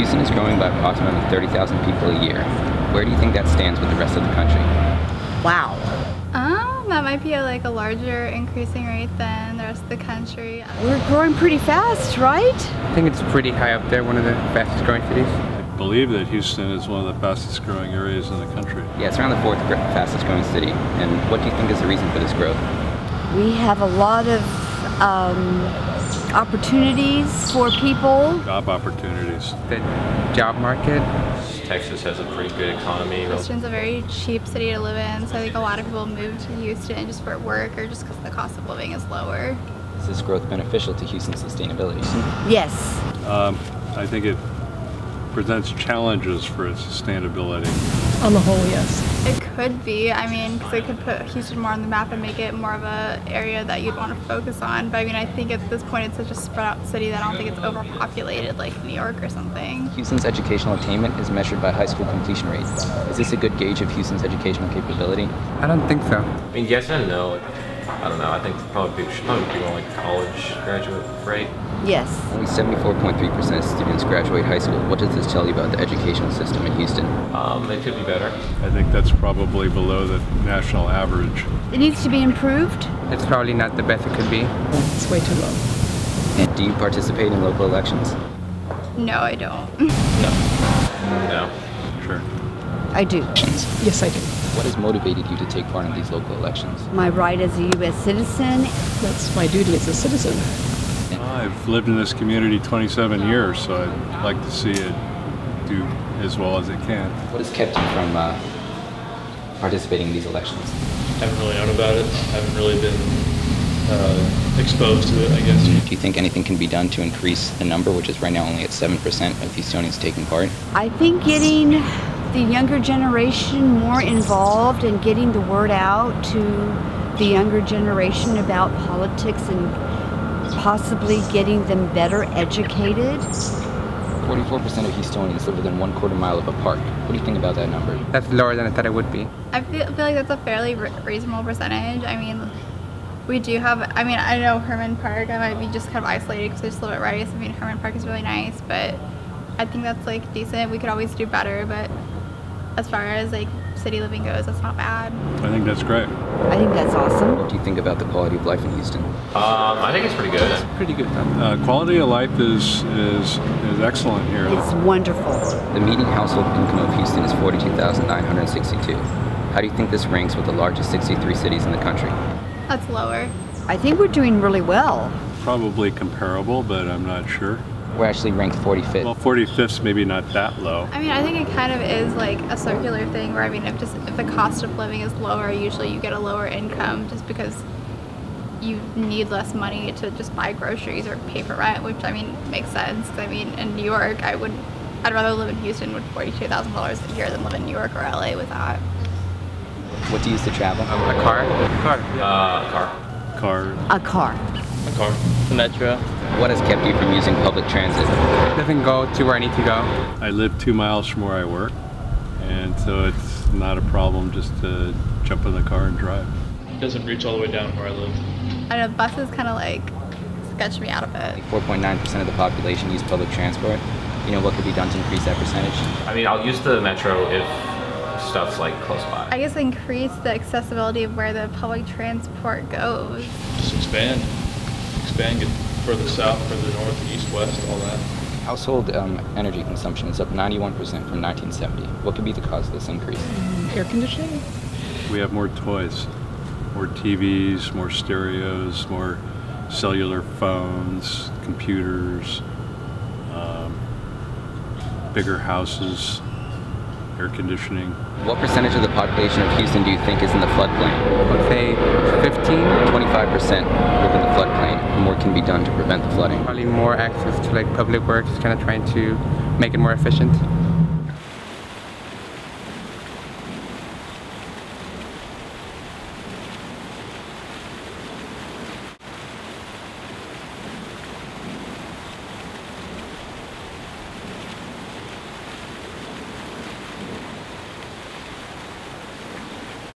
Houston is growing by approximately 30,000 people a year. Where do you think that stands with the rest of the country? Wow. That might be a larger increasing rate than the rest of the country. We're growing pretty fast, right? I think it's pretty high up there, one of the fastest growing cities. I believe that Houston is one of the fastest growing areas in the country. Yeah, it's around the fourth fastest growing city. And what do you think is the reason for this growth? We have a lot of opportunities for people. Job opportunities. The job market. Texas has a pretty good economy. Houston's a very cheap city to live in, so I think a lot of people move to Houston just for work or just because the cost of living is lower. Is this growth beneficial to Houston's sustainability? Yes. I think it presents challenges for its sustainability. On the whole, yes. It could be, because it could put Houston more on the map and make it more of an area that you'd want to focus on. But I think at this point it's such a spread out city that I don't think it's overpopulated like New York or something. Houston's educational attainment is measured by high school completion rate. Is this a good gauge of Houston's educational capability? I don't think so. Yes and no. I don't know. I think should probably be more like college graduate rate. Yes. Only 74.3% of students graduate high school. What does this tell you about the educational system in Houston? It could be better. I think that's probably below the national average. It needs to be improved. It's probably not the best it could be. It's way too low. And do you participate in local elections? No, I don't. No. Sure. I do. Yes, I do. What has motivated you to take part in these local elections? My right as a U.S. citizen. That's my duty as a citizen. I've lived in this community 27 years, so I'd like to see it do as well as it can. What has kept you from participating in these elections? Haven't really known about it. Haven't really been exposed to it, I guess. Do you think anything can be done to increase the number, which is right now only at 7% of Houstonians taking part? I think getting the younger generation more involved and getting the word out to the younger generation about politics and possibly getting them better educated. 44% of Houstonians live within 1/4 mile of a park. What do you think about that number? That's lower than I thought it would be. I feel like that's a fairly reasonable percentage. We do have, I know Herman Park, I might be just kind of isolated because I just live at Rice. Herman Park is really nice, but I think that's decent. We could always do better, but as far as city living goes, that's not bad. I think that's great. I think that's awesome. What do you think about the quality of life in Houston? I think it's pretty good. Pretty good. Quality of life is excellent here. It's wonderful. The median household income of Houston is $42,962. How do you think this ranks with the largest 63 cities in the country? That's lower. I think we're doing really well. Probably comparable, but I'm not sure. We're actually ranked 45th. Well, 45th's maybe not that low. I think it kind of is a circular thing where if the cost of living is lower, usually you get a lower income just because you need less money to just buy groceries or pay for rent, which makes sense. In New York, I'd rather live in Houston with $42,000 a year than live in New York or LA with that. What do you use to travel? A car? Car. A car. A car. The metro. What has kept you from using public transit? It doesn't go to where I need to go. I live 2 miles from where I work, and so it's not a problem just to jump in the car and drive. It doesn't reach all the way down where I live. I know buses kind of sketch me out of it. 4.9% of the population use public transport. What could be done to increase that percentage? I'll use the metro if stuff's close by. I guess increase the accessibility of where the public transport goes. Just expand, get further south, further north, east, west, all that. Household energy consumption is up 91% from 1970. What could be the cause of this increase? Air conditioning? We have more toys, more TVs, more stereos, more cellular phones, computers, bigger houses, air conditioning. What percentage of the population of Houston do you think is in the floodplain? Let's say 15? 25% live in the floodplain. More can be done to prevent the flooding. Probably more access to public works, kind of trying to make it more efficient.